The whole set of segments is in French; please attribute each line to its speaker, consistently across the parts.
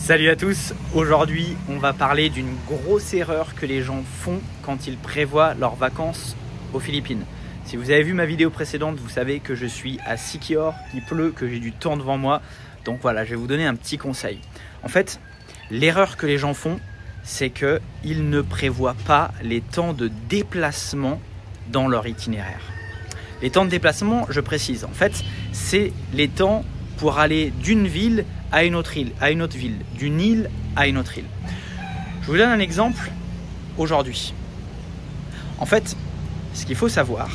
Speaker 1: Salut à tous, aujourd'hui on va parler d'une grosse erreur que les gens font quand ils prévoient leurs vacances aux Philippines. Si vous avez vu ma vidéo précédente, vous savez que je suis à Siquijor, il pleut, que j'ai du temps devant moi. Donc voilà, je vais vous donner un petit conseil. En fait, l'erreur que les gens font, c'est qu'ils ne prévoient pas les temps de déplacement dans leur itinéraire. Les temps de déplacement, je précise, en fait, c'est les temps pour aller d'une ville à une autre île, d'une île à une autre île. Je vous donne un exemple aujourd'hui. En fait, ce qu'il faut savoir,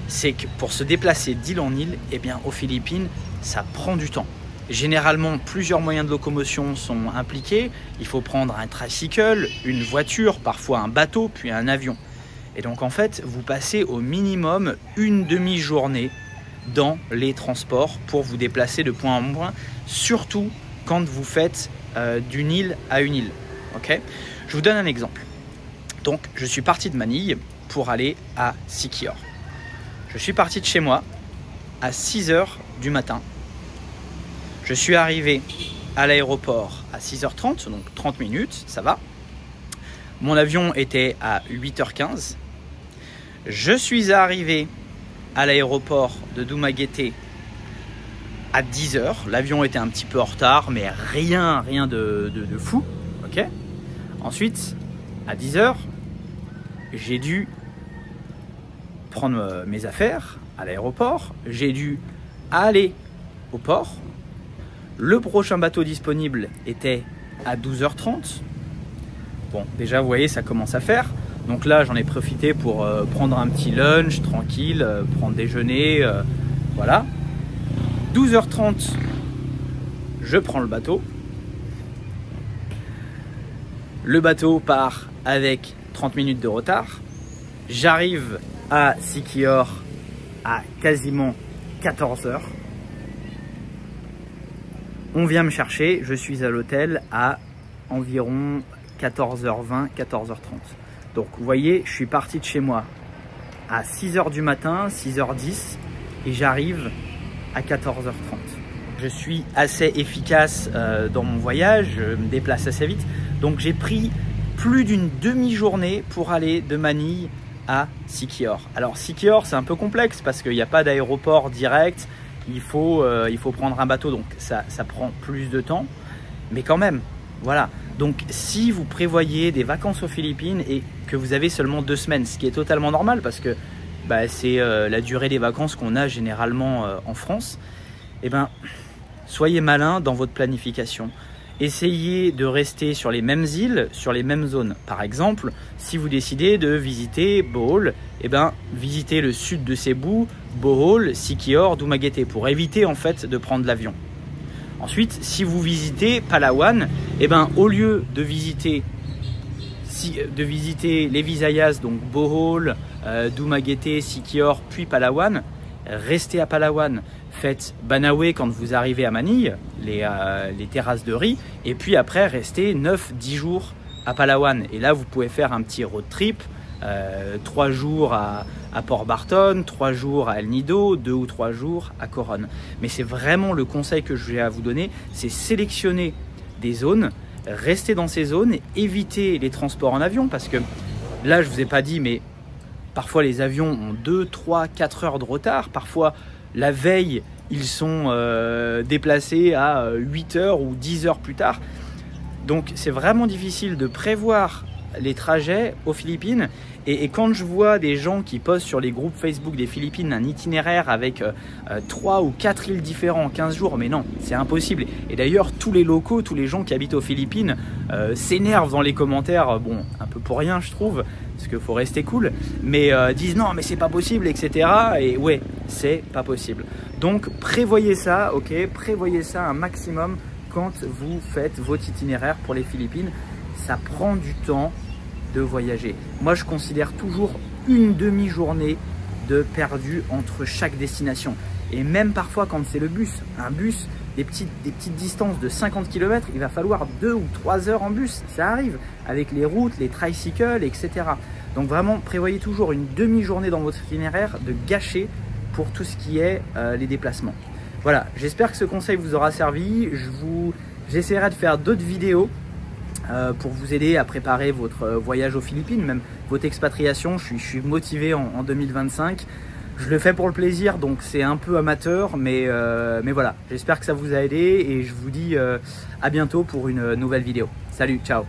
Speaker 1: c'est que pour se déplacer d'île en île, eh bien, aux Philippines, ça prend du temps. Généralement, plusieurs moyens de locomotion sont impliqués. Il faut prendre un tricycle, une voiture, parfois un bateau, puis un avion. Et donc, en fait, vous passez au minimum une demi-journée dans les transports pour vous déplacer de point en point, surtout quand vous faites d'une île à une île. Okay, je vous donne un exemple. Donc, je suis parti de Manille pour aller à Siquijor. Je suis parti de chez moi à 6 h du matin. Je suis arrivé à l'aéroport à 6 h 30, donc 30 minutes, ça va. Mon avion était à 8 h 15. Je suis arrivé à l'aéroport de Dumaguete à 10 h. L'avion était un petit peu en retard, mais rien de fou. Okay. Ensuite, à 10 h, j'ai dû prendre mes affaires à l'aéroport. J'ai dû aller au port. Le prochain bateau disponible était à 12 h 30. Bon, déjà, vous voyez, ça commence à faire. Donc là, j'en ai profité pour prendre un petit lunch tranquille, prendre déjeuner, voilà. 12 h 30, je prends le bateau. Le bateau part avec 30 minutes de retard. J'arrive à Siquijor à quasiment 14 h. On vient me chercher, je suis à l'hôtel à environ 14 h 20, 14 h 30. Donc vous voyez, je suis parti de chez moi à 6 h du matin, 6 h 10 et j'arrive à 14 h 30. Je suis assez efficace dans mon voyage, je me déplace assez vite. Donc j'ai pris plus d'une demi-journée pour aller de Manille à Siquijor. Alors Siquijor, c'est un peu complexe parce qu'il n'y a pas d'aéroport direct, il faut prendre un bateau, donc ça prend plus de temps. Mais quand même, voilà. Donc si vous prévoyez des vacances aux Philippines et que vous avez seulement 2 semaines, ce qui est totalement normal parce que c'est la durée des vacances qu'on a généralement en France, eh ben, soyez malin dans votre planification. Essayez de rester sur les mêmes îles, sur les mêmes zones. Par exemple, si vous décidez de visiter Bohol, eh ben, visitez le sud de Cebu, Bohol, Siquijor, Dumaguete pour éviter en fait de prendre l'avion. Ensuite, si vous visitez Palawan, eh ben, au lieu de visiter les Visayas, donc Bohol, Dumaguete, Siquijor, puis Palawan, restez à Palawan. Faites Banawe quand vous arrivez à Manille, les terrasses de riz, et puis après restez 9-10 jours à Palawan. Et là, vous pouvez faire un petit road trip, 3 jours à Port Barton, 3 jours à El Nido, 2 ou 3 jours à Coron. Mais c'est vraiment le conseil que je vais à vous donner, c'est sélectionner des zones, rester dans ces zones, et éviter les transports en avion, parce que là, je ne vous ai pas dit, mais parfois les avions ont 2, 3, 4 heures de retard, parfois la veille, ils sont déplacés à 8 heures ou 10 heures plus tard. Donc c'est vraiment difficile de prévoir les trajets aux Philippines. Et quand je vois des gens qui postent sur les groupes Facebook des Philippines un itinéraire avec 3 ou 4 îles différentes en 15 jours, mais non, c'est impossible. Et d'ailleurs, tous les locaux, tous les gens qui habitent aux Philippines s'énervent dans les commentaires, bon, un peu pour rien je trouve, parce qu'il faut rester cool, mais disent non, mais c'est pas possible, etc. Et ouais, c'est pas possible. Donc prévoyez ça, ok, prévoyez ça un maximum quand vous faites votre itinéraire pour les Philippines. Ça prend du temps de voyager. Moi, je considère toujours une demi-journée de perdu entre chaque destination. Et même parfois, quand c'est le bus, un bus, des petites distances de 50 km, il va falloir 2 ou 3 heures en bus. Ça arrive avec les routes, les tricycles, etc. Donc vraiment, prévoyez toujours une demi-journée dans votre itinéraire de gâcher pour tout ce qui est les déplacements. Voilà, j'espère que ce conseil vous aura servi. Je vous J'essaierai de faire d'autres vidéos pour vous aider à préparer votre voyage aux Philippines, même votre expatriation. Je suis motivé en 2025. Je le fais pour le plaisir, donc c'est un peu amateur, mais voilà. J'espère que ça vous a aidé et je vous dis à bientôt pour une nouvelle vidéo. Salut, ciao!